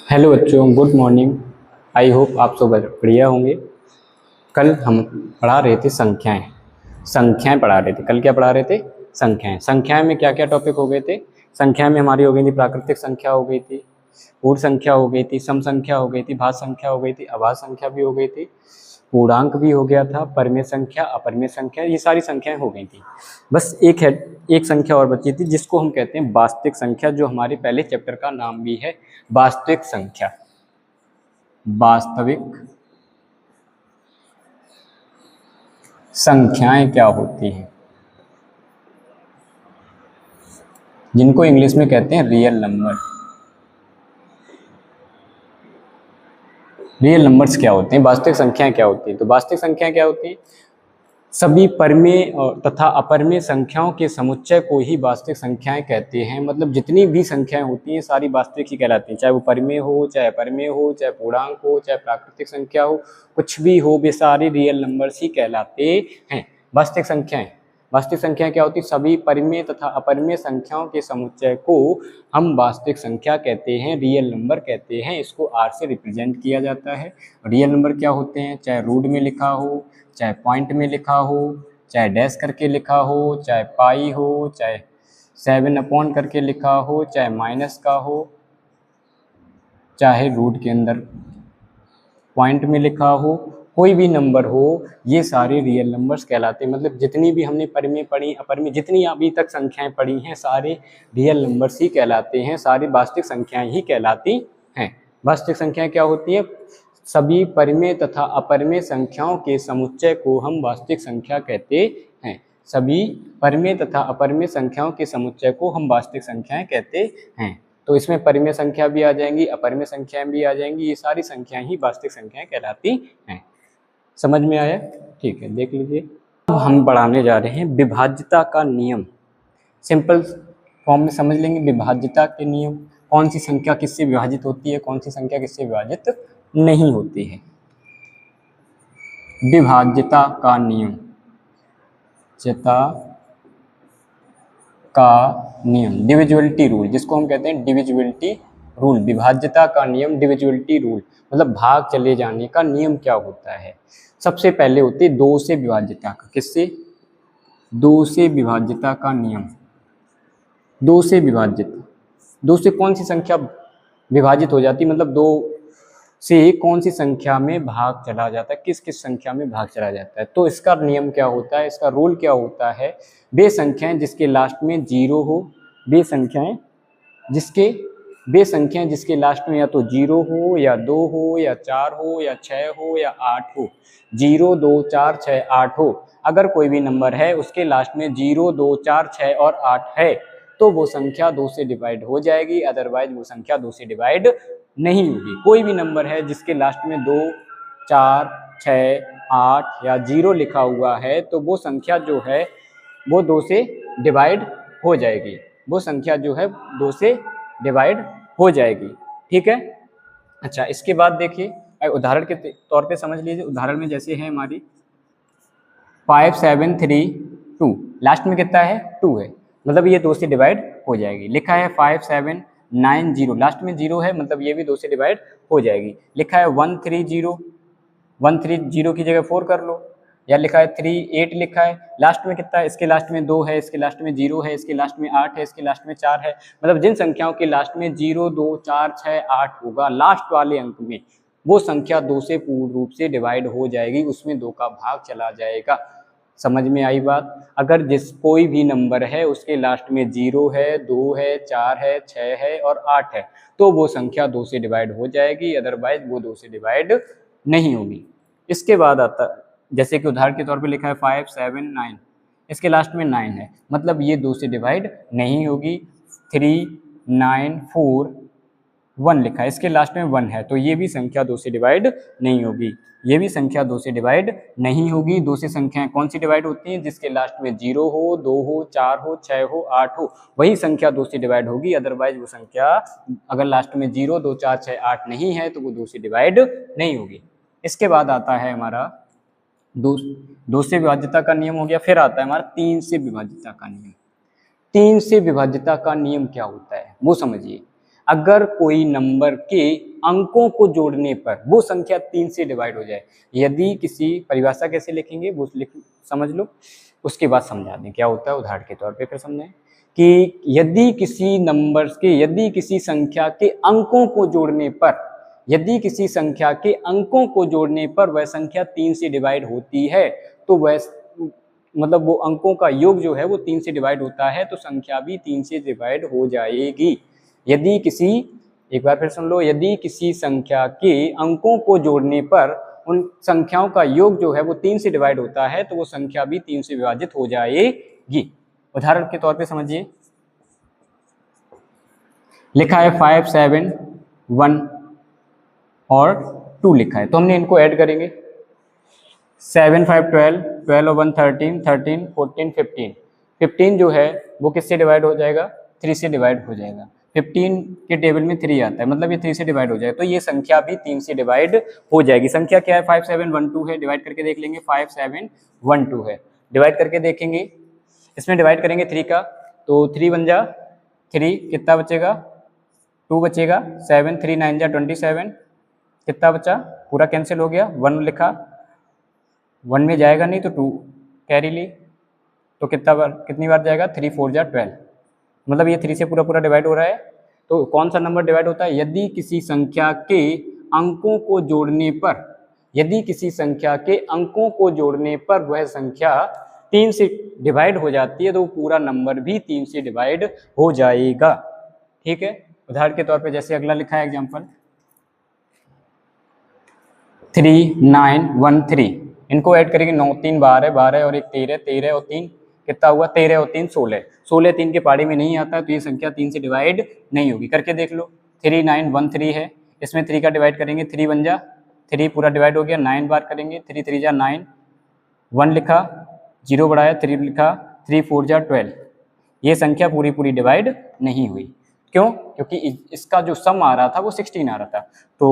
Hello बच्चों, good morning. I hope आप सब बढ़िया होंगे। कल हम पढ़ा रहे थे संख्याएं पढ़ा रहे थे। कल क्या पढ़ा रहे थे? संख्याएं में क्या क्या टॉपिक हो गए थे? संख्या में हमारी हो गई थी प्राकृतिक संख्या, हो गई थी पूर्ण संख्या, हो गई थी सम संख्या, हो गई थी भाज्य संख्या, हो गई थी अभाज्य संख्या भी हो गई थी, पूर्णांक भी हो गया था, परिमेय संख्या, अपरिमेय संख्या, ये सारी संख्याएं हो गई थी। बस एक संख्या और बची थी जिसको हम कहते हैं वास्तविक संख्या, जो हमारे पहले चैप्टर का नाम भी है वास्तविक संख्या। वास्तविक संख्याएं क्या होती हैं, जिनको इंग्लिश में कहते हैं रियल नंबर। रियल नंबर्स क्या होते हैं, वास्तविक संख्याएं क्या होती है? तो वास्तविक संख्याएं क्या होती है? सभी परिमेय तथा अपरिमेय संख्याओं के समुच्चय को ही वास्तविक संख्याएं कहते हैं। मतलब जितनी भी संख्याएं होती हैं सारी वास्तविक ही कहलाती हैं, चाहे वो परिमेय हो, चाहे अपरिमेय हो, चाहे पूर्णांक हो, चाहे प्राकृतिक संख्या हो, कुछ भी हो, वे सारे रियल नंबर्स ही कहलाते हैं। वास्तविक संख्याएं क्या होती? सभी परिमेय तथा अपरिमेय संख्याओं के समुच्चय को हम वास्तविक संख्या कहते हैं, रियल नंबर कहते हैं। इसको आर से रिप्रेजेंट किया जाता है। रियल नंबर क्या होते हैं? चाहे रूट में लिखा हो, चाहे पॉइंट में लिखा हो, चाहे डैश करके लिखा हो, चाहे पाई हो, चाहे 7 करके लिखा हो, चाहे माइनस का हो, चाहे रूट के अंदर पॉइंट में लिखा हो, कोई भी नंबर हो, ये सारे रियल नंबर्स कहलाते हैं। मतलब जितनी भी हमने परिमेय पढ़ी, अपरिमेय, जितनी अभी तक संख्याएं पढ़ी हैं, सारे रियल नंबर्स ही कहलाते हैं, सारी वास्तविक संख्याएं ही कहलाती हैं। वास्तविक संख्याएं क्या होती हैं? सभी परिमेय तथा अपरिमेय संख्याओं के समुच्चय को हम वास्तविक संख्या कहते हैं। सभी परिमेय तथा अपरिमेय संख्याओं के समुच्चय को हम वास्तविक संख्याएं कहते हैं। तो इसमें परिमेय संख्या भी आ जाएंगी, अपरिमेय संख्याएं भी आ जाएंगी, ये सारी संख्याएं ही वास्तविक संख्याएं कहलाती हैं। समझ में आया? ठीक है, देख लीजिए। अब हम पढ़ाने जा रहे हैं विभाज्यता का नियम। सिंपल फॉर्म में समझ लेंगे विभाज्यता के नियम। कौन सी संख्या किससे विभाजित होती है, कौन सी संख्या किससे विभाजित नहीं होती है। विभाज्यता का नियम, डिविजिबिलिटी रूल, जिसको हम कहते हैं डिविजिबिलिटी रूल। विभाज्यता का नियम, डिविजिबिलिटी रूल, मतलब भाग चले जाने का नियम क्या होता है? सबसे पहले होती है 2 से विभाज्यता का। किससे? 2 से विभाज्यता का नियम। 2 से विभाजित, 2 से कौन सी संख्या विभाजित हो जाती, मतलब 2 से कौन सी संख्या में भाग चला जाता है, किस किस संख्या में भाग चला जाता है। तो इसका नियम क्या होता है, इसका रूल क्या होता है? वे संख्याएं जिसके लास्ट में 0 हो, वे संख्याएं जिसके लास्ट में या तो 0 हो, या 2 हो, या 4 हो, या 6 हो, या 8 हो। 0, 2, 4, 6, 8 हो। अगर कोई भी नंबर है उसके लास्ट में 0, 2, 4, 6 और 8 है तो वो संख्या 2 से डिवाइड हो जाएगी, अदरवाइज वो संख्या 2 से डिवाइड नहीं होगी। कोई भी नंबर है जिसके लास्ट में 2, 4, 6, 8 या 0 लिखा हुआ है तो वो संख्या जो है वो 2 से डिवाइड हो जाएगी। वो संख्या जो है 2 से डिवाइड हो जाएगी। ठीक है। अच्छा, इसके बाद देखिए, उदाहरण के तौर पे समझ लीजिए। उदाहरण में जैसे है हमारी 5, 7, 3, 2, लास्ट में कितना है? 2 है, मतलब ये 2 से डिवाइड हो जाएगी। लिखा है 5, 7, 9, 0, लास्ट में 0 है, मतलब ये भी 2 से डिवाइड हो जाएगी। लिखा है 1, 3, 0, 1, 3, 0 की जगह 4 कर लो। या लिखा है 3, 8 लिखा है, लास्ट में कितना है? इसके लास्ट में 2 है, इसके लास्ट में 0 है, इसके लास्ट में 8 है, इसके लास्ट में 4 है। मतलब जिन संख्याओं के लास्ट में 0, 2, 4, 6, 8 होगा, लास्ट वाले अंक में वो संख्या 2 से पूर्ण रूप से डिवाइड हो जाएगी, उसमें 2 का भाग चला जाएगा। समझ में आई बात? अगर कोई भी नंबर है उसके लास्ट में 0 है, 2 है, 4 है, 6 है और 8 है तो वो संख्या 2 से डिवाइड हो जाएगी, अदरवाइज वो 2 से डिवाइड नहीं होगी। इसके बाद आता, जैसे कि उदाहरण के तौर पे लिखा है 5, 7, 9, इसके लास्ट में 9 है, मतलब ये 2 से डिवाइड नहीं होगी। 3, 9, 4, 1 लिखा है, इसके लास्ट में 1 है, तो ये भी संख्या 2 से डिवाइड नहीं होगी। ये भी संख्या 2 से डिवाइड नहीं होगी। 2 से संख्याएं कौन सी डिवाइड होती हैं? जिसके लास्ट में 0 हो, 2 हो, 4 हो, 6 हो, 8 हो, वही संख्या 2 से डिवाइड होगी। अदरवाइज वो संख्या अगर लास्ट में 0, 2, 4, 6, 8 नहीं है तो वो 2 से डिवाइड नहीं होगी। इसके बाद आता है हमारा 2 से विभाज्यता का नियम हो गया। फिर आता है हमारा 3 से विभाज्यता का नियम। 3 से विभाज्यता का नियम क्या होता है वो समझिए। अगर कोई नंबर के अंकों को जोड़ने पर वो संख्या 3 से डिवाइड हो जाए। यदि किसी, परिभाषा कैसे लिखेंगे वो समझ लो, उसके बाद समझा दें क्या होता है उदाहरण के तौर पे। फिर समझें कि यदि किसी नंबर्स के, यदि किसी संख्या के अंकों को जोड़ने पर, यदि किसी संख्या के अंकों को जोड़ने पर वह संख्या 3 से डिवाइड होती है, तो वह मतलब वो अंकों का योग जो है वो 3 से डिवाइड होता है, तो संख्या भी 3 से डिवाइड हो जाएगी। यदि किसी, एक बार फिर सुन लो, यदि किसी संख्या के अंकों को जोड़ने पर उन संख्याओं का योग जो है वो 3 से डिवाइड होता है, तो वो संख्या भी 3 से विभाजित हो जाएगी। उदाहरण के तौर पे समझिए, लिखा है 5, 7, 1 और 2 लिखा है, तो हमने इनको ऐड करेंगे। 7, 5, 12, 12 और 1 13, 13, 14, 15। 15 जो है वो किससे डिवाइड हो जाएगा? 3 से डिवाइड हो जाएगा। 15 के टेबल में 3 आता है, मतलब ये 3 से डिवाइड हो जाएगा, तो ये संख्या भी 3 से डिवाइड हो जाएगी। संख्या क्या है? 5, 7, 1, 2 है। डिवाइड करके देख लेंगे, 5, 7, 1, 2 है। डिवाइड करके देखेंगे, इसमें डिवाइड करेंगे 3 का, तो 3 बन जा 3, कितना बचेगा? 2 बचेगा। 7, 3, 9 जा 27, कितना बचा? पूरा कैंसिल हो गया। 1 लिखा, 1 में जाएगा नहीं तो 2 कैरी ली, तो कितनी बार जाएगा? 3, 4 जा 12, मतलब ये 3 से पूरा पूरा डिवाइड हो रहा है। तो कौन सा नंबर डिवाइड होता है? यदि किसी संख्या के अंकों को जोड़ने पर, यदि किसी संख्या के अंकों को जोड़ने पर वह संख्या 3 से डिवाइड हो जाती है, तो पूरा नंबर भी 3 से डिवाइड हो जाएगा। ठीक है, उदाहरण के तौर पे जैसे अगला लिखा है एग्जाम्पल, 3, 9, 1, 3, इनको ऐड करेंगे। 9, 3, 12, 12 और 1 13, 13 और 3 कितना हुआ? 13 और 3 16, 16 3 के पाड़ी में नहीं आता, तो ये संख्या 3 से डिवाइड नहीं होगी। करके देख लो, 3, 9, 1, 3 है, इसमें 3 का डिवाइड करेंगे, 3 बन जा 3 पूरा डिवाइड हो गया। 9 बार करेंगे, 3, 3 जा 9, 1 लिखा, 0 बढ़ाया, 3 लिखा, 3, 4 जा 12, ये संख्या पूरी पूरी डिवाइड नहीं हुई। क्यों? क्योंकि इसका जो सम आ रहा था वो 16 आ रहा था। तो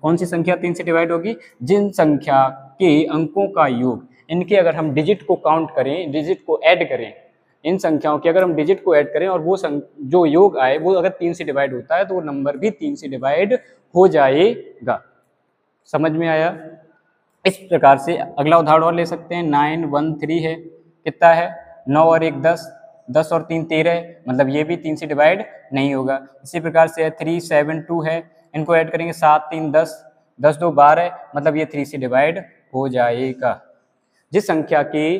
कौन सी संख्या 3 से डिवाइड होगी? जिन संख्या के अंकों का योग, इनके अगर हम डिजिट को काउंट करें, डिजिट को ऐड करें, इन संख्याओं के अगर हम डिजिट को ऐड करें और वो जो योग आए वो अगर 3 से डिवाइड होता है, तो वो नंबर भी 3 से डिवाइड हो जाएगा। समझ में आया? इस प्रकार से अगला उदाहरण और ले सकते हैं। 9, 1, 3 है, कितना है? 9 और 1 10, 10 और 3 13, मतलब ये भी 3 से डिवाइड नहीं होगा। इसी प्रकार से 3, 7, 2 है, इनको ऐड करेंगे, 7, 3, 10, 10, 2, 12, मतलब ये 3 से डिवाइड हो जाएगा। जिस संख्या के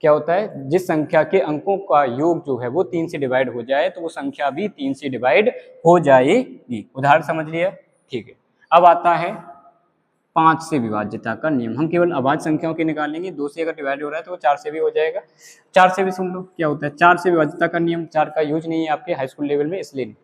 क्या होता है, जिस संख्या के अंकों का योग जो है वो 3 से डिवाइड हो जाए, तो वो संख्या भी 3 से डिवाइड हो जाएगी। उदाहरण समझ लिया? ठीक है, अब आता है 5 से विभाज्यता का नियम। हम केवल अभाज्य संख्याओं के निकालेंगे, 2 से अगर डिवाइड हो रहा है तो वो 4 से भी हो जाएगा। 4 से भी सुन लो क्या होता है। 4 से विभाज्यता का नियम, 4 का यूज नहीं है आपके हाई स्कूल लेवल में, इसलिए नहीं।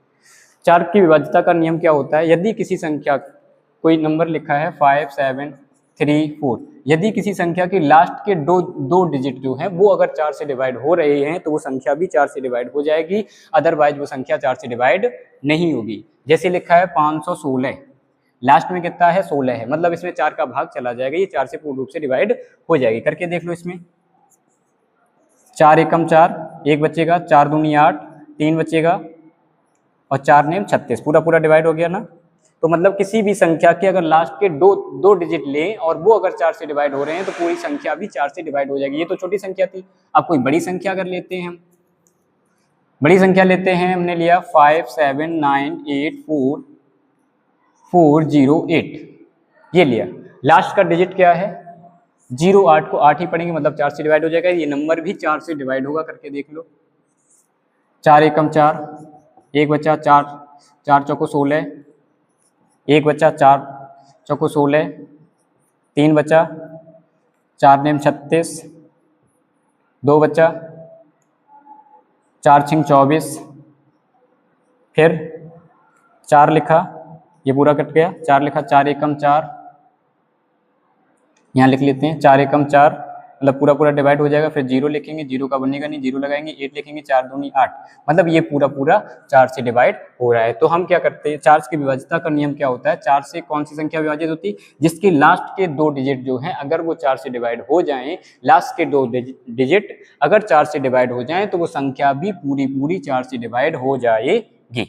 4 की विभाज्यता का नियम क्या होता है? यदि किसी संख्या, कोई नंबर लिखा है 5, 7, 3, 4, यदि किसी संख्या के लास्ट के दो डिजिट जो हैं वो अगर 4 से डिवाइड हो रहे हैं, तो वो संख्या भी 4 से डिवाइड हो जाएगी, अदरवाइज वो संख्या 4 से डिवाइड नहीं होगी। जैसे लिखा है 516, लास्ट में कितना है? 16 है, मतलब इसमें 4 का भाग चला जाएगा, ये 4 से पूर्ण रूप से डिवाइड हो जाएगी। करके देख लो, इसमें 4 एकम 4, 1 बचेगा, 4 दूनी 8, 3 बचेगा और 4 नेम 36, पूरा पूरा डिवाइड हो गया ना। तो मतलब किसी भी संख्या के अगर लास्ट के दो डिजिट लें और वो अगर 4 से डिवाइड हो रहे हैं, तो पूरी संख्या भी 4 से डिवाइड हो जाएगी। ये तो छोटी संख्या थी। अब कोई बड़ी संख्या अगर लेते हैं, हम बड़ी संख्या लेते हैं, हमने लिया 5, 7, 9, 8, 4, 4, 0, 8, ये लिया। लास्ट का डिजिट क्या है? 0, 8 को 8 ही पढ़ेंगे, मतलब 4 से डिवाइड हो जाएगा। ये नंबर भी 4 से डिवाइड होगा। करके देख लो, 4 एकम 4, 1 बचा, 4 4 चौको 16, 1 बचा, 4 चौको 16, 3 बचा, 4 नेम 36, 2 बचा, 4 छिंग 24, फिर 4 लिखा, ये पूरा कट गया, 4 लिखा, 4 एकम 4, यहाँ लिख लेते हैं 4 एकम 4, मतलब पूरा पूरा डिवाइड हो जाएगा। फिर 0 लिखेंगे, 0 का बनेगा नहीं, 0 लगाएंगे, 8 लिखेंगे, 4 दूनी 8, मतलब ये पूरा पूरा 4 से डिवाइड हो रहा है। तो हम क्या करते हैं, 4 की विभाज्यता का नियम क्या होता है? 4 से कौन सी संख्या विभाजित होती है? जिसके लास्ट के 2 डिजिट जो हैं अगर वो 4 से डिवाइड हो जाएं, लास्ट के 2 डिजिट अगर 4 से डिवाइड हो जाएं, तो वो संख्या भी पूरी पूरी 4 से डिवाइड हो जाएगी।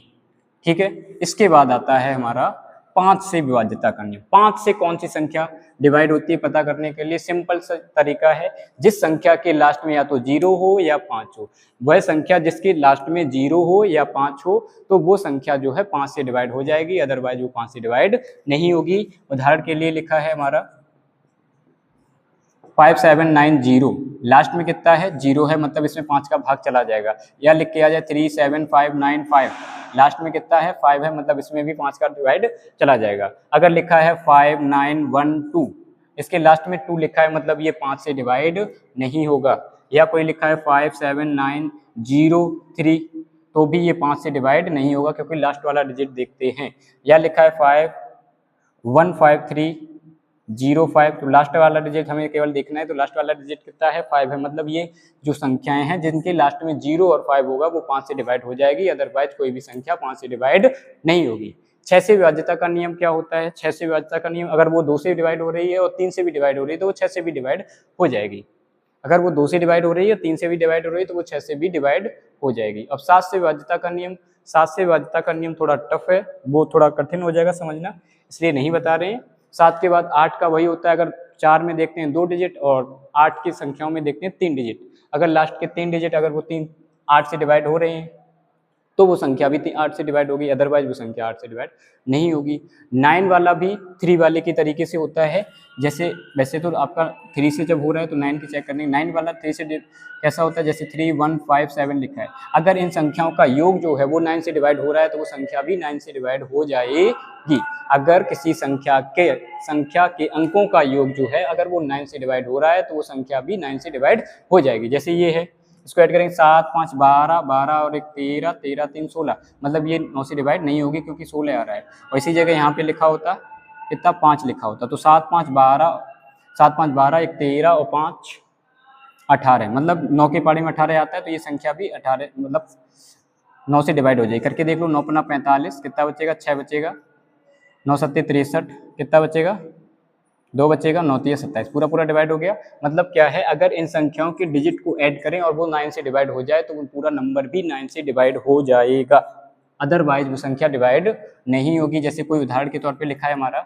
ठीक है, इसके बाद आता है हमारा 5 से विभाज्यता का नियम। 5 से कौन सी संख्या डिवाइड होती है पता करने के लिए सिंपल सा तरीका है, जिस संख्या के लास्ट में या तो 0 हो या 5 हो, वह संख्या जिसके लास्ट में 0 हो या 5 हो तो वो संख्या जो है 5 से डिवाइड हो जाएगी, अदरवाइज वो 5 से डिवाइड नहीं होगी। उदाहरण के लिए लिखा है हमारा 5790, लास्ट में कितना है 0 है, मतलब इसमें 5 का भाग चला जाएगा। या लिख के आ जाए 37595, लास्ट में कितना है 5 है, मतलब इसमें भी 5 का डिवाइड चला जाएगा। अगर लिखा है 5912, इसके लास्ट में 2 लिखा है, मतलब ये 5 से डिवाइड नहीं होगा। या कोई लिखा है 57903, तो भी ये 5 से डिवाइड नहीं होगा क्योंकि लास्ट वाला डिजिट देखते हैं। या लिखा है 515305, तो लास्ट वाला डिजिट हमें केवल देखना है, तो लास्ट वाला डिजिट कितना है 5 है, मतलब ये जो संख्याएं हैं जिनके लास्ट में 0 और 5 होगा वो 5 से डिवाइड हो जाएगी, अदरवाइज कोई भी संख्या 5 से डिवाइड नहीं होगी। 6 से विभाज्यता का नियम क्या होता है? 6 से विभाज्यता का नियम, अगर वो 2 से डिवाइड हो रही है और 3 से भी डिवाइड हो रही है तो वो 6 से भी डिवाइड हो जाएगी। अगर वो 2 से डिवाइड हो रही है, 3 से भी डिवाइड हो रही है तो वो 6 से भी डिवाइड हो जाएगी। अब 7 से विभाज्यता का नियम, 7 से विभाज्यता का नियम थोड़ा टफ है, वो थोड़ा कठिन हो जाएगा समझना, इसलिए नहीं बता रहे हैं। 7 के बाद 8 का वही होता है, अगर 4 में देखते हैं 2 डिजिट और 8 की संख्याओं में देखते हैं 3 डिजिट, अगर लास्ट के 3 डिजिट अगर वो 3 8 से डिवाइड हो रहे हैं तो वो संख्या भी 8 से डिवाइड होगी, अदरवाइज वो संख्या 8 से डिवाइड नहीं होगी। 9 वाला भी 3 वाले की तरीके से होता है, जैसे वैसे तो आपका 3 से जब हो रहा है तो 9 की चेक करनी, 9 वाला 3 से कैसा होता है, जैसे 3157 लिखा है, अगर इन संख्याओं का योग जो है वो 9 से डिवाइड हो रहा है तो वो संख्या भी 9 से डिवाइड हो जाएगी। अगर किसी संख्या के अंकों का योग जो है अगर वो 9 से डिवाइड हो रहा है तो वो संख्या भी 9 से डिवाइड हो जाएगी। जैसे ये है, इसको ऐड करेंगे 7 5 12, 12 और 1 13, 13 3 16, मतलब ये 9 से डिवाइड नहीं होगी क्योंकि 16 आ रहा है। और इसी जगह यहाँ पे लिखा होता कितना 5 लिखा होता, तो 7 5 12, 7 5 12, 1 13 और 5 18, मतलब 9 के पारी में 18 आता है, तो ये संख्या भी 18 मतलब 9 से डिवाइड हो जाएगी। करके देख लो, 9 पन्ना 45, कितना बचेगा 6 बचेगा, 9 सत्ते 63, कितना बचेगा 2 बचेगा, 9 3 27, पूरा पूरा डिवाइड हो गया। मतलब क्या है, अगर इन संख्याओं के डिजिट को ऐड करें और वो 9 से डिवाइड हो जाए तो वो पूरा नंबर भी 9 से डिवाइड हो जाएगा, अदरवाइज वो संख्या डिवाइड नहीं होगी। जैसे कोई उदाहरण के तौर पे लिखा है हमारा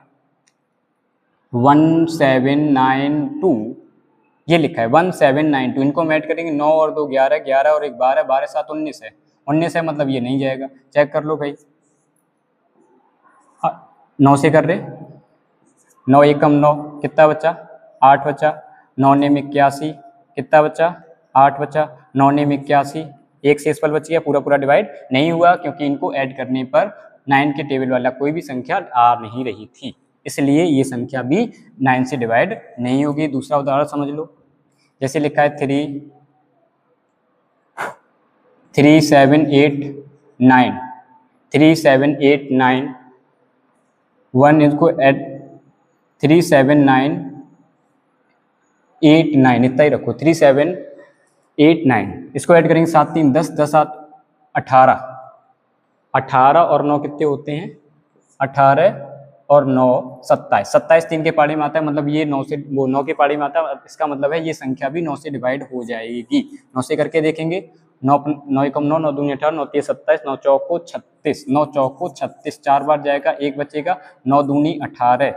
1792, ये लिखा है 1792, इनको हम ऐड करेंगे 9 और 2 11, 11 और 1 12, 12 7 19 है, 19 है, मतलब ये नहीं जाएगा। चेक कर लो भाई, 9 से कर रहे, 9 एकम 9, कितना बचा 8 बचा, 9 नेम 81, कितना बचा 8 बचा, 9 नेम 81, एक शेषफल बच गया, पूरा पूरा डिवाइड नहीं हुआ क्योंकि इनको ऐड करने पर 9 के टेबल वाला कोई भी संख्या आ नहीं रही थी, इसलिए ये संख्या भी 9 से डिवाइड नहीं होगी। दूसरा उदाहरण समझ लो, जैसे लिखा है 3789, 3789, 1 इसको ऐड 3789, इतना ही रखो, 3789, इसको ऐड करेंगे 7 3 10, 10 7 18, 18 और 9 कितने होते हैं 18 और 9 27, 27 3 के पारी में आता है, मतलब ये 9 से वो 9 के पारी में आता है, इसका मतलब है ये संख्या भी 9 से डिवाइड हो जाएगी। 9 से करके देखेंगे, 9 9 एकम 9, 9 दूनी 18, 9 3 27, 9 चौको 36, 9 चौको 36, 4 बार जाएगा, 1 बचेगा, 9 दूनी 18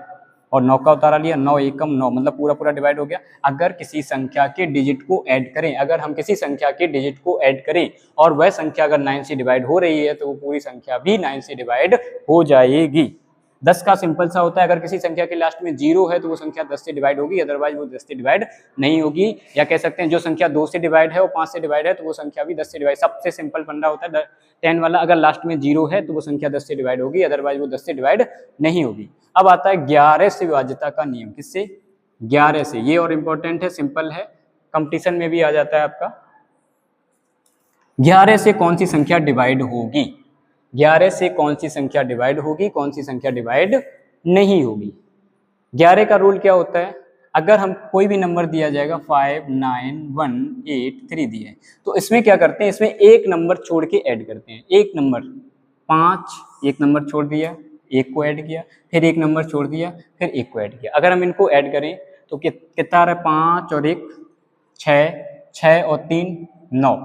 और 9 का उतारा लिया, 9 एकम 9, मतलब पूरा पूरा डिवाइड हो गया। अगर किसी संख्या के डिजिट को ऐड करें, अगर हम किसी संख्या के डिजिट को ऐड करें और वह संख्या अगर 9 से डिवाइड हो रही है तो वो पूरी संख्या भी 9 से डिवाइड हो जाएगी। 10 का सिंपल सा होता है, अगर किसी संख्या के लास्ट में 0 है तो वो संख्या 10 से डिवाइड होगी, अदरवाइज वो 10 से डिवाइड नहीं होगी। या कह सकते हैं जो संख्या 2 से डिवाइड है वो 5 से डिवाइड है तो वो संख्या भी 10 से डिवाइड, सबसे सिंपल फंडा होता है 10 वाला, अगर लास्ट में 0 है तो वो संख्या 10 से डिवाइड होगी, अदरवाइज वो 10 से डिवाइड नहीं होगी। अब आता है 11 से विभाज्यता का नियम, किससे 11 से, ये और इंपॉर्टेंट है, सिंपल है, कंपटीशन में भी आ जाता है आपका। 11 से कौन सी संख्या डिवाइड होगी, 11 से कौन सी संख्या डिवाइड होगी, कौन सी संख्या डिवाइड नहीं होगी। 11 का रूल क्या होता है, अगर हम कोई भी नंबर दिया जाएगा 5 9 1 8 3 दिया है तो इसमें क्या करते हैं, इसमें एक नंबर छोड़ के ऐड करते हैं। एक नंबर 5, एक नंबर छोड़ दिया, एक को ऐड किया, फिर एक नंबर छोड़ दिया, फिर एक को ऐड किया। अगर हम इनको ऐड करें तो कितना आ रहा है, 5 और 1 6, 6 और 3 9,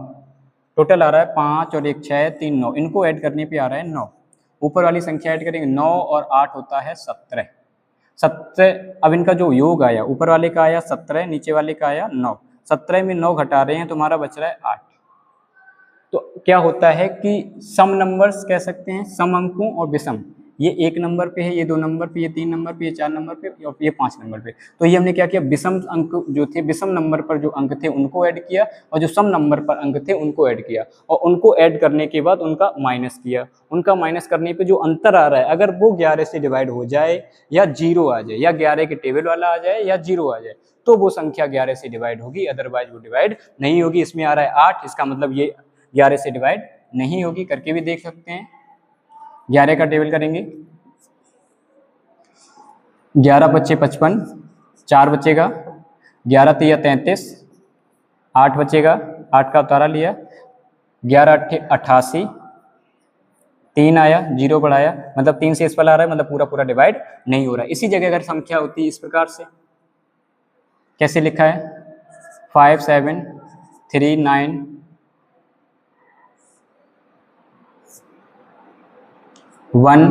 टोटल आ रहा है 5 और 1 6 3 9, इनको ऐड करने पे आ रहा है 9। ऊपर वाली संख्या ऐड करेंगे 9 और 8 होता है 17। 17 अब इनका जो योग आया, ऊपर वाले का आया 17, नीचे वाले का आया 9। 17 में 9 घटा रहे हैं तो हमारा बच रहा है 8। तो क्या होता है कि सम नंबर्स कह सकते हैं, सम अंकों और विषम, ये 1 नंबर पे है, ये 2 नंबर पे, ये 3 नंबर पे, ये 4 नंबर पे और ये 5 नंबर पे। तो ये हमने क्या किया, विषम अंक जो थे, विषम नंबर पर जो अंक थे उनको ऐड किया और जो सम नंबर पर अंक थे उनको ऐड किया और उनको ऐड करने के बाद उनका माइनस किया। उनका माइनस करने पे जो अंतर आ रहा है अगर वो 11 से डिवाइड हो जाए या 0 आ जाए या 11 के टेबल वाला आ जाए या 0 आ जाए तो वो संख्या 11 से डिवाइड होगी, अदरवाइज वो डिवाइड नहीं होगी। इसमें आ रहा है 8, इसका मतलब ये 11 से डिवाइड नहीं होगी। करके भी देख सकते हैं। 11 का टेबल करेंगे, 11 बच्चे 55, 4 बचेगा, 11 तिया 33, 8 बचेगा, 8 का उतारा लिया, 11 अट्ठे 88, 3 आया, 0 बढ़ाया, मतलब 3 से इस पर आ रहा है, मतलब पूरा पूरा डिवाइड नहीं हो रहा है। इसी जगह अगर संख्या होती है इस प्रकार से, कैसे लिखा है 5 7 3 9 1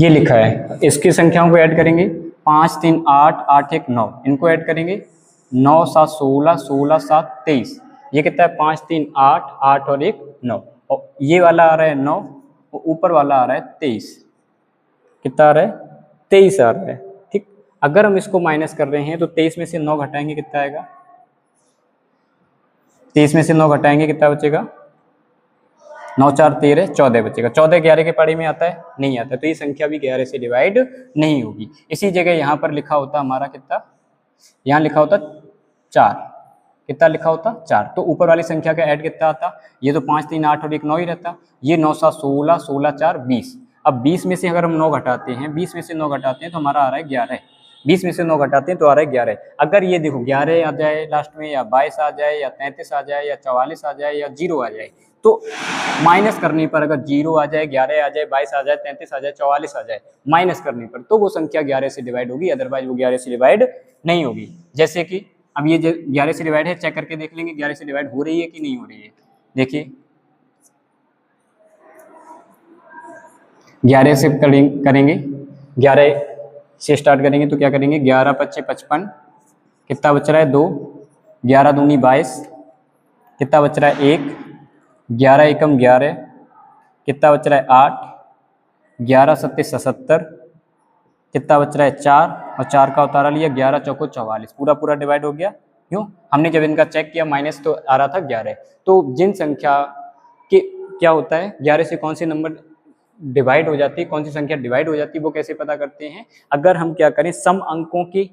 ये लिखा है। इसकी संख्याओं को ऐड करेंगे, 5 3 8 8 1 9, इनको ऐड करेंगे, 9 7 16 16 7 23, ये कितना है 5 3 8 8 और 1 9, और ये वाला आ रहा है 9 और ऊपर वाला आ रहा है 23। कितना आ रहा है 23 आ रहा है। ठीक, अगर हम इसको माइनस कर रहे हैं तो 23 में से 9 घटाएंगे कितना आएगा, 23 में से 9 घटाएंगे कितना बचेगा, 9 4 13 14 बचेगा। 14 11 के पढ़े में आता है, नहीं आता, तो ये संख्या भी 11 से डिवाइड नहीं होगी। इसी जगह यहाँ पर लिखा होता हमारा कितना, यहाँ लिखा होता 4, कितना लिखा होता 4, तो ऊपर वाली संख्या का ऐड कितना आता, ये तो 5 3 8 और 1 9 ही रहता, ये 9 7 16 16 4 20। अब 20 में से अगर हम 9 घटाते हैं, 20 में से 9 घटाते हैं तो हमारा आ रहा है 11, 20 में से 9 घटाते हैं तो आ रहा है 11। अगर ये देखो 11 आ जाए लास्ट में, या 22 आ जाए, या 33 आ जाए, या 44 आ जाए, या 0 आ जाए, तो माइनस करने पर अगर 0 आ जाए, 11 आ जाए, 22 आ जाए, 33 आ जाए, 44 आ जाए, माइनस करने पर तो वो संख्या 11 से डिवाइड होगी, अदरवाइज वो 11 से डिवाइड नहीं होगी। जैसे कि अब ये 11 से डिवाइड है, चेक करके देख लेंगे 11 से डिवाइड हो रही है कि नहीं हो रही है। देखिए 11 से करेंगे, 11 से स्टार्ट करेंगे तो क्या करेंगे, 11 पच्चे 55, कितना बच रहा है 2, 11 दूनी 22, कितना बच रहा है 1, 11 एकम 11, कितना बच रहा है 8, 11 सत्ते 77, कितना बच रहा है 4, और 4 का उतारा लिया, 11 चौको 44, पूरा पूरा डिवाइड हो गया। क्यों, हमने जब इनका चेक किया माइनस तो आ रहा था 11। तो जिन संख्या के क्या होता है 11 से कौन सी नंबर डिवाइड हो जाती है, कौन सी संख्या डिवाइड हो जाती है, वो कैसे पता करते हैं, अगर हम क्या करें, सम अंकों की,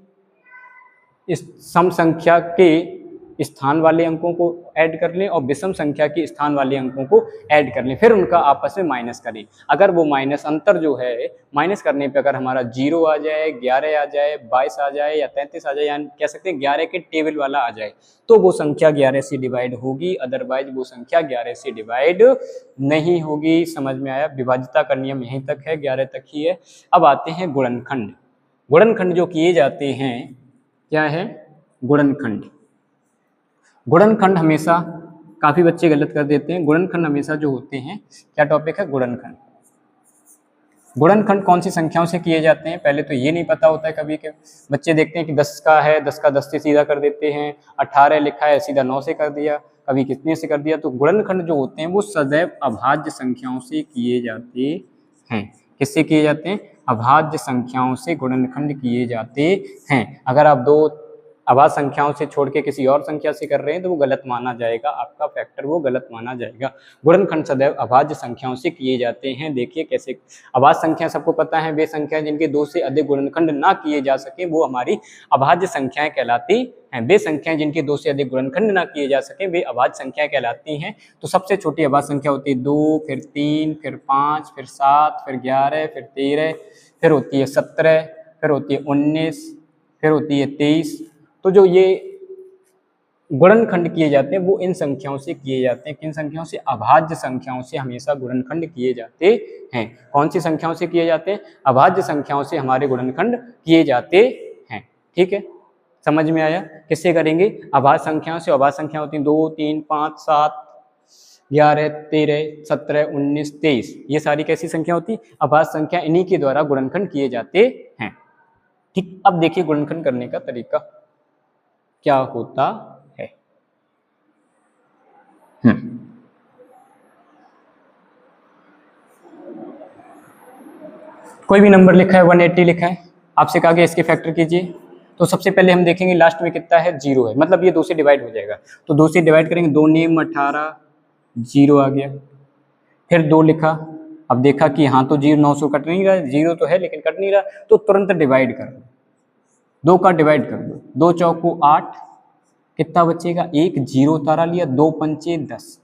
इस सम संख्या के स्थान वाले अंकों को ऐड कर लें और विषम संख्या के स्थान वाले अंकों को ऐड कर लें, फिर उनका आपस में माइनस करें। अगर वो माइनस अंतर जो है माइनस करने पे अगर हमारा 0 आ जाए, 11 आ जाए, 22 आ जाए, या 33 आ जाए, या कह सकते हैं 11 के टेबल वाला आ जाए, तो वो संख्या 11 से डिवाइड होगी, अदरवाइज वो संख्या 11 से डिवाइड नहीं होगी। समझ में आया, विभाज्यता का नियम यहीं तक है, 11 तक ही है। अब आते हैं गुणनखंड। गुणनखंड जो किए जाते हैं, क्या है गुणनखंड। गुणनखंड हमेशा, काफी बच्चे गलत कर देते हैं, गुणनखंड हमेशा जो होते हैं, क्या टॉपिक है गुणनखंड। गुणनखंड कौन सी संख्याओं से किए जाते हैं, पहले तो ये नहीं पता होता है। कभी के बच्चे देखते हैं कि 10 का है, 10 का 10 से सीधा कर देते हैं, 18 लिखा है सीधा 9 से कर दिया, कभी कितने से कर दिया। तो गुणनखंड जो होते हैं वो सदैव अभाज्य संख्याओं से किए जाते हैं। किससे किए जाते हैं, अभाज्य संख्याओं से गुणनखंड किए जाते हैं। अगर आप दो अभाज्य संख्याओं से छोड़ के किसी और संख्या से कर रहे हैं तो वो गलत माना जाएगा, आपका फैक्टर वो गलत माना जाएगा। गुणनखंड सदैव अभाज्य संख्याओं से किए जाते हैं। देखिए कैसे, अभाज्य संख्या सबको पता है, वे संख्या जिनके 2 से अधिक गुणनखंड ना किए जा सके वो हमारी अभाज्य संख्याएं कहलाती हैं। वे संख्याएं जिनके 2 से अधिक गुणनखंड ना किए जा सके वे अभाज्य संख्याएं कहलाती हैं। तो सबसे छोटी अभाज्य संख्या होती है 2, फिर 3, फिर 5, फिर 7, फिर 11, फिर 13, फिर होती है 17, फिर होती है 19, फिर होती है 23। तो जो ये गुणनखंड किए जाते हैं वो इन संख्याओं से किए जाते हैं। किन संख्याओं से? अभाज्य संख्याओं से हमेशा गुणनखंड किए जाते हैं। कौन सी संख्याओं से किए जाते हैं? अभाज्य संख्याओं से हमारे गुणनखंड किए जाते हैं। ठीक है, समझ में आया? किससे करेंगे? अभाज्य संख्याओं से। अभाज्य संख्या होती है 2, 3, 5, 7, 11, 13, 17, 19, 23। ये सारी कैसी संख्या होती? अभाज्य संख्या। इन्हीं के द्वारा गुणनखंड किए जाते हैं। ठीक, अब देखिए गुणनखंड करने का तरीका क्या होता है। कोई भी नंबर लिखा है, 180 लिखा है, आपसे कहा गया इसके फैक्टर कीजिए। तो सबसे पहले हम देखेंगे लास्ट में कितना है, 0 है, मतलब ये 2 से डिवाइड हो जाएगा। तो 2 से डिवाइड करेंगे, 2 नेम 18, 0 आ गया। फिर 2 लिखा, अब देखा कि हाँ तो 0 900 कट नहीं रहा, 0 तो है लेकिन कट नहीं रहा, तो तुरंत डिवाइड कर दो, 2 का डिवाइड कर दो। 2 चौको 8, कितना बचेगा? 1 0 तारा लिया, 2 पंचे 10,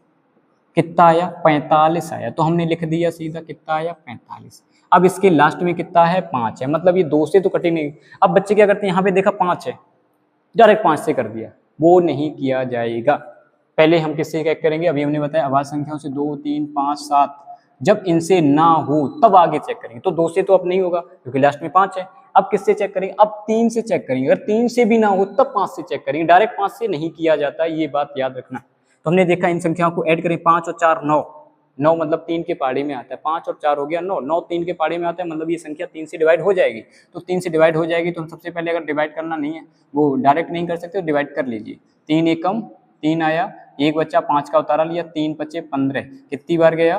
कितना आया? 45 आया। तो हमने लिख दिया सीधा, कितना आया? 45। अब इसके लास्ट में कितना है? 5 है, मतलब ये 2 से तो कटे नहीं। अब बच्चे क्या करते हैं, यहाँ पे देखा 5 है, डायरेक्ट 5 से कर दिया, वो नहीं किया जाएगा। पहले हम किससे चेक करेंगे? अभी हमने बताया अभाज्य संख्याओं से 2, 3, 5, 7, जब इनसे ना हो तब आगे चेक करेंगे। तो 2 से तो अब नहीं होगा क्योंकि लास्ट में 5 है। अब किससे चेक करेंगे? अब 3 से चेक करेंगे। अगर 3 से भी ना हो तब 5 से चेक करेंगे, डायरेक्ट 5 से नहीं किया जाता, ये बात याद रखना। तो हमने देखा इन संख्याओं को ऐड करें, 5 और 4 9, 9 मतलब 3 के पहाड़े में आता है, 5 और 4 हो गया 9, 9 3 के पहाड़े में आता है, मतलब ये संख्या 3 से डिवाइड हो जाएगी। तो 3 से डिवाइड हो जाएगी, तो हम सबसे पहले अगर डिवाइड करना नहीं है, वो डायरेक्ट नहीं कर सकते, तो डिवाइड कर लीजिए। 3 एकम 3 आया, 1 बच्चा, 5 का उतारा लिया, 3 पचे 15, कितनी बार गया?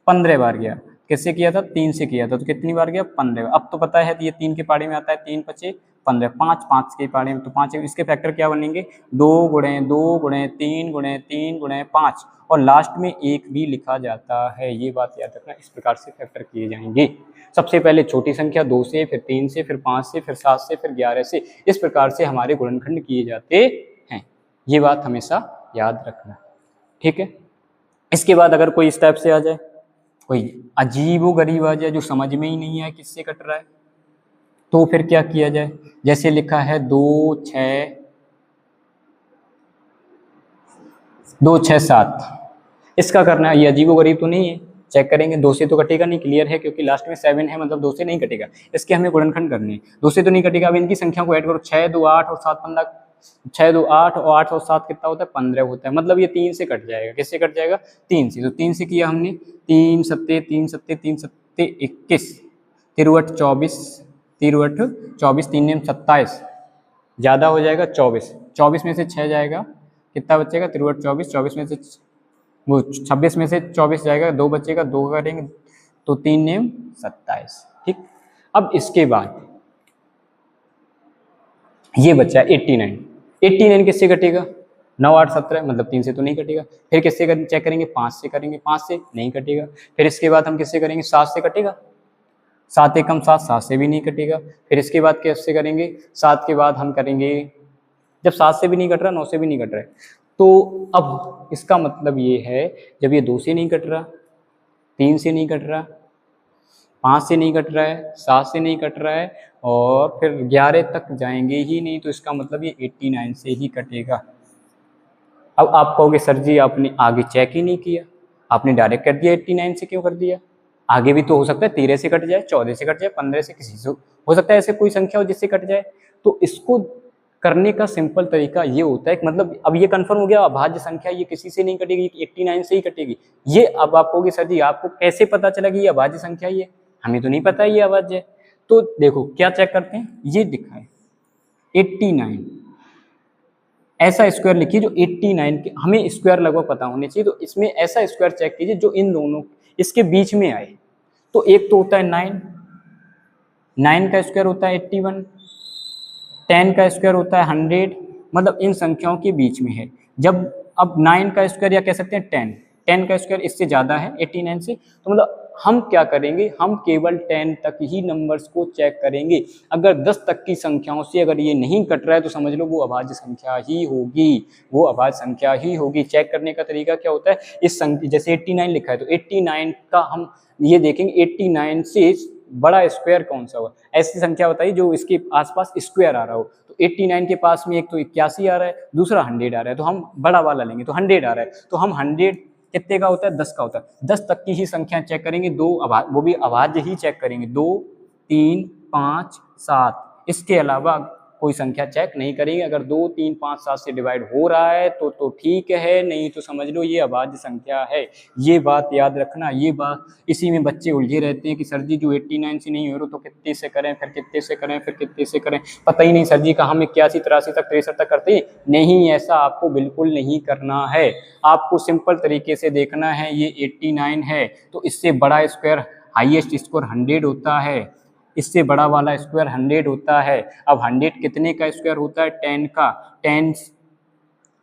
15 बार गया। किससे किया था? 3 से किया था, तो कितनी बार गया? 15। अब तो पता है ये 3 के पहाड़े में आता है, 3 पचे 15, 5 5 के पहाड़े में, तो 5। इसके फैक्टर क्या बनेंगे? 2 गुणे 2 गुणे 3 गुणे 3 गुणे 5, और लास्ट में 1 भी लिखा जाता है। ये बात याद रखना, इस प्रकार से फैक्टर किए जाएंगे। सबसे पहले छोटी संख्या 2 से, फिर 3 से, फिर 5 से, फिर 7 से, फिर 11 से, इस प्रकार से हमारे गुणनखंड किए जाते हैं। ये बात हमेशा याद रखना, ठीक है। इसके बाद अगर कोई इस टाइप से आ जाए, कोई अजीबोगरीब आ जाए जो समझ में ही नहीं आए किससे कट रहा है, तो फिर क्या किया जाए? जैसे लिखा है 2 6 7, इसका करना है। ये अजीबोगरीब तो नहीं है, चेक करेंगे, 2 से तो कटेगा नहीं, क्लियर है, क्योंकि लास्ट में 7 है, मतलब 2 से नहीं कटेगा। इसके हमें गुणनखंड करने हैं, 2 से तो नहीं कटेगा। अब इनकी संख्या को ऐड करो, 6 2 8 और 7 15, 6 2 8 और 8 और 7 कितना होता है? 15 होता है, मतलब ये 3 से कट जाएगा। किससे कट जाएगा? 3 से। तो 3 से किया हमने, 3 सत्ते 3 सत्ते 3 सत्ते 21, तिरवट 24, तिरवट 24, 3 नेम 27, ज़्यादा हो जाएगा 24, 24 में से 6 जाएगा, कितना बचेगा? तिरवट 24, 24 में से वो 26 में से 24 जाएगा, 2 बचेगा, 2 करेंगे तो 3 नेम 27, ठीक। अब इसके बाद ये बचा 89, 89 किससे कटेगा? 9 8 17, मतलब 3 से तो नहीं कटेगा। फिर किससे चेक करेंगे? 5 से करेंगे, 5 से नहीं कटेगा। फिर इसके बाद हम किससे करेंगे? 7 से कटेगा, 7 एकम 7, 7 से भी नहीं कटेगा। फिर इसके बाद किससे करेंगे? 7 के बाद हम करेंगे, जब 7 से भी नहीं कट रहा, 9 से भी नहीं कट रहा है, तो अब इसका मतलब ये है, जब ये 2 से नहीं कट रहा, 3 से नहीं कट रहा, 5 से नहीं कट रहा है, 7 से नहीं कट रहा है, और फिर 11 तक जाएंगे ही नहीं, तो इसका मतलब ये 89 से ही कटेगा। अब आप कहोगे सर जी आपने आगे चेक ही नहीं किया, आपने डायरेक्ट कर दिया, 89 से क्यों कर दिया? आगे भी तो हो सकता है 13 से कट जाए, 14 से कट जाए, 15 से, किसी से हो सकता है ऐसे कोई संख्या हो जिससे कट जाए। तो इसको करने का सिंपल तरीका ये होता है कि मतलब अब ये कंफर्म हो गया अभाज्य संख्या ये किसी से नहीं कटेगी, 89 से ही कटेगी। ये अब आप कहोगे सर जी आपको कैसे पता चला कि ये अभाज्य संख्या ही है? हमें तो नहीं पता ये अभाज्य है। तो देखो क्या चेक करते हैं, ये दिखा है 89, ऐसा स्क्वायर लिखिए जो 89 के, हमें स्क्वायर लगभग पता होने चाहिए, तो इसमें ऐसा स्क्वायर चेक कीजिए जो इन दोनों इसके बीच में आए। तो एक तो होता है 9, 9 का स्क्वायर होता है 81, 10 का स्क्वायर होता है 100, मतलब इन संख्याओं के बीच में है। जब अब 9 का स्क्वायर या कह सकते हैं 10 का स्क्वायर इससे ज़्यादा है 89 से, तो मतलब हम क्या करेंगे, हम केवल 10 तक ही नंबर्स को चेक करेंगे। अगर 10 तक की संख्याओं से अगर ये नहीं कट रहा है तो समझ लो वो अभाज्य संख्या ही होगी, वो अभाज्य संख्या ही होगी। चेक करने का तरीका क्या होता है, इस संख्या जैसे 89 लिखा है तो 89 का हम ये देखेंगे 89 से बड़ा स्क्वायर कौन सा होगा, ऐसी संख्या बताइए जो इसके आसपास स्क्वायर आ रहा हो। तो तो 89 के पास में एक तो 81 आ रहा है, दूसरा 100 आ रहा है, तो हम बड़ा वाला लेंगे तो 100 आ रहा है, तो हम 100 कितने का होता है, 10 का होता है। 10 तक की ही संख्या चेक करेंगे, वो भी अभाज्य ही चेक करेंगे, 2 3 5 7, इसके अलावा कोई संख्या चेक नहीं करेंगे। अगर 2 3 5 7 से डिवाइड हो रहा है तो ठीक है, नहीं तो समझ लो ये अभाज्य संख्या है। ये बात याद रखना, ये बात इसी में बच्चे उलझे रहते हैं कि सर जी जो 89 से नहीं हो रहा तो कितने से करें, फिर कितने से करें, फिर कितने से करें, पता ही नहीं सर जी कहाँ हम 81 83 तक 63 तक करते हैं। नहीं, ऐसा आपको बिल्कुल नहीं करना है। आपको सिंपल तरीके से देखना है, ये 89 है तो इससे बड़ा स्क्वायर हाईएस्ट स्कोर 100 होता है, इससे बड़ा वाला स्क्वायर 100 होता है। अब 100 कितने का स्क्वायर होता है, 10 का। 10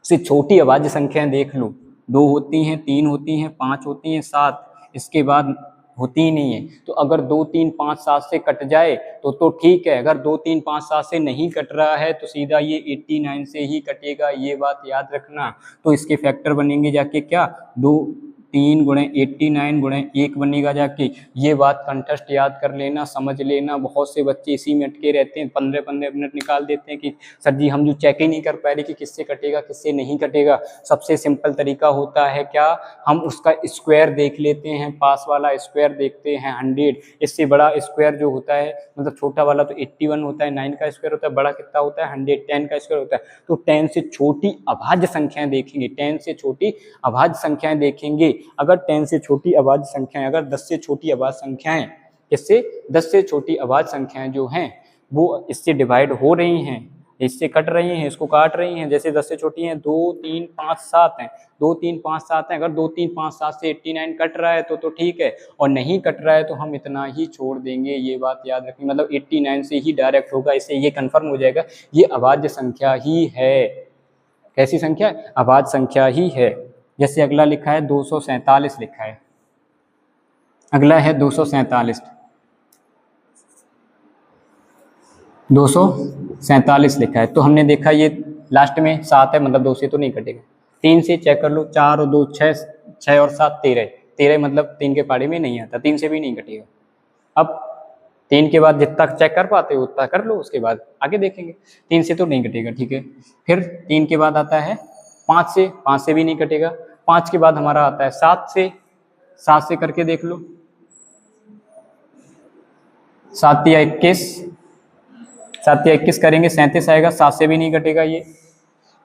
से छोटी अभाज्य संख्याएं देख लो, 2 होती हैं, 3 होती हैं, 5 होती हैं, 7 इसके बाद होती ही नहीं है। तो अगर 2 3 5 7 से कट जाए तो ठीक है, अगर 2 3 5 7 से नहीं कट रहा है तो सीधा ये 89 से ही कटेगा, ये बात याद रखना। तो इसके फैक्टर बनेंगे जाके क्या, 2 3 गुणे 89 गुणे 1 बनेगा जाके। ये बात कंठस्थ याद कर लेना, समझ लेना। बहुत से बच्चे इसी में अटके रहते हैं, 15-15 मिनट निकाल देते हैं कि सर जी हम जो चेक ही नहीं कर पा रहे कि किससे कटेगा किससे नहीं कटेगा। सबसे सिंपल तरीका होता है क्या, हम उसका स्क्वायर देख लेते हैं, पास वाला स्क्वायर देखते हैं 100। इससे बड़ा स्क्वायर जो होता है, मतलब छोटा वाला तो 81 होता है, 9 का स्क्वायर होता है, बड़ा कितना होता है 100, 10 का स्क्वायर होता है। तो 10 से छोटी अभाज्य संख्याएं देखेंगे, 10 से छोटी अभाज्य संख्याएं देखेंगे। अगर 10 से छोटी अभाज्य संख्याएं, अगर 10 से छोटी अभाज्य संख्याएं, इससे 10 से छोटी अभाज्य संख्याएं जो हैं वो इससे डिवाइड हो रही हैं, इससे कट रही हैं, इसको काट रही हैं। जैसे 10 से छोटी हैं 2 3 5 7 हैं, 2 3 5 7 हैं। अगर 2 3 5 7 से 89 कट रहा है तो ठीक है, और नहीं कट रहा है तो हम इतना ही छोड़ देंगे। ये बात याद रखें, मतलब 89 से ही डायरेक्ट होगा, इससे ये कंफर्म हो जाएगा ये अभाज्य संख्या ही है। कैसी संख्या है, अभाज्य संख्या ही है। जैसे अगला लिखा है 247 लिखा है, अगला है 247, 247 लिखा है। तो हमने देखा ये लास्ट में 7 है, मतलब 2 से तो नहीं कटेगा। 3 से चेक कर लो, 4 और 2 6, 6 और 7 13, 13 मतलब 3 के पाड़े में नहीं आता, 3 से भी नहीं कटेगा। अब 3 के बाद जितना चेक कर पाते हो उतना कर लो, उसके बाद आगे देखेंगे। 3 से तो नहीं कटेगा, ठीक है। फिर 3 के बाद आता है 5 से भी नहीं कटेगा। 5 के बाद हमारा आता है 7 से करके देख लो, 7 या 21, 7 या 21 करेंगे 37 आएगा, 7 से भी नहीं कटेगा, ये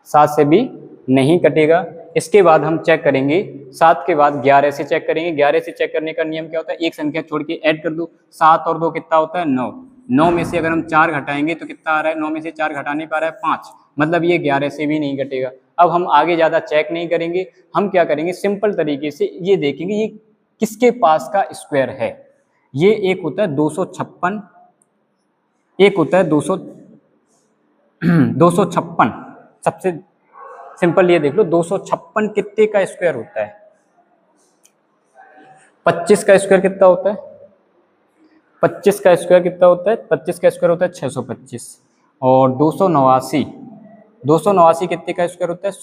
7 से भी नहीं कटेगा। इसके बाद हम चेक करेंगे 7 के बाद 11 से चेक करेंगे। 11 से चेक करने का नियम क्या होता है, एक संख्या छोड़ के ऐड कर दो। 7 और 2 कितना होता है 9, 9 में से अगर हम 4 घटाएंगे तो कितना आ रहा है, 9 में से 4 घटाने पर आ रहा है 5, मतलब ये 11 से भी नहीं कटेगा। अब हम आगे ज़्यादा चेक नहीं करेंगे, हम क्या करेंगे सिंपल तरीके से ये देखेंगे ये किसके पास का स्क्वायर है। ये एक होता है 256, एक होता है 256। सबसे सिंपल ये देख लो 256 कितने का स्क्वायर होता है, 25 का स्क्वायर कितना होता है, 25 का स्क्वायर कितना होता है, 25 का स्क्वायर होता है 625। और 289 कितने का स्क्वायर होता है,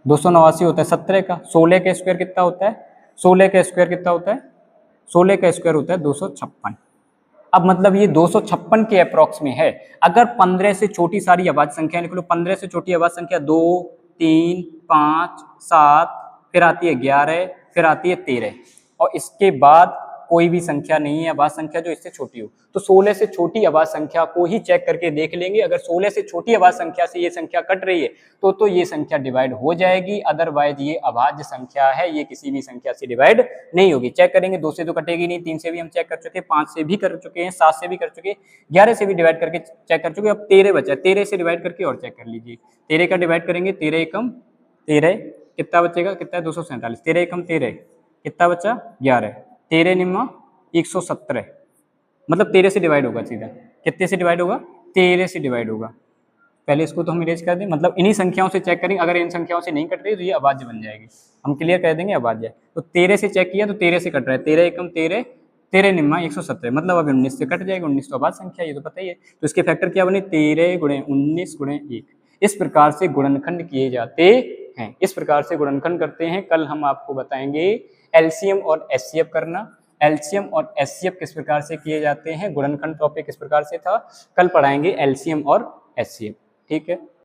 289 होता है 17 का। 16 का स्क्वायर कितना होता है, 16 का स्क्वायर कितना होता है, 16 का स्क्वायर होता है 256। अब मतलब ये 256 के अप्रॉक्स में है। अगर 15 से छोटी सारी अभाज्य संख्या निकलो, 15 से छोटी अभाज्य संख्या 2 3 5 7, फिर आती है 11, फिर आती है 13, और इसके बाद कोई भी संख्या नहीं है अभाज्य संख्या जो इससे छोटी हो। तो 16 से छोटी अभाज्य संख्या को ही चेक करके देख लेंगे। अगर 16 से छोटी अभाज्य संख्या से ये संख्या कट रही है तो ये संख्या डिवाइड हो जाएगी, अदरवाइज ये अभाज्य संख्या है, ये किसी भी संख्या से डिवाइड नहीं होगी। चेक करेंगे, 2 से तो कटेगी नहीं, 3 से भी हम चेक कर चुके, 5 से भी कर चुके हैं, 7 से भी कर चुके, 11 से भी डिवाइड करके चेक कर चुके। अब 13 बचा, 13 से डिवाइड करके और चेक कर लीजिए। 13 का डिवाइड करेंगे, 13 एकम 13, कितना बचेगा, कितना है 247, 13 एकम 13, कितना बचा 11, 13 निम्मा 117, मतलब 13 से डिवाइड होगा सीधा। कितने से डिवाइड होगा, 13 से डिवाइड होगा। पहले इसको तो हम इरेज कर दें, मतलब इन्हीं संख्याओं से चेक करेंगे। अगर इन संख्याओं से नहीं कट रही तो ये अभाज्य बन जाएगी, हम क्लियर कर देंगे अभाज्य। तो 13 से चेक किया तो 13 से कट रहा है, 13 एकम 13, 13 निम्मा 117, मतलब अब 19 से कट जाएगा। 19 तो अभाज्य संख्या, ये तो पता ही है। तो इसके फैक्टर क्या बने, 13 गुणे 19 गुणे 1। इस प्रकार से गुणनखंड किए जाते हैं, इस प्रकार से गुणनखंड करते हैं। कल हम आपको बताएंगे एलसीएम और एचसीएफ करना। एलसीएम और एचसीएफ किस प्रकार से किए जाते हैं, गुणनखंड टॉपिक किस प्रकार से था, कल पढ़ाएंगे एलसीएम और एचसीएफ। ठीक है।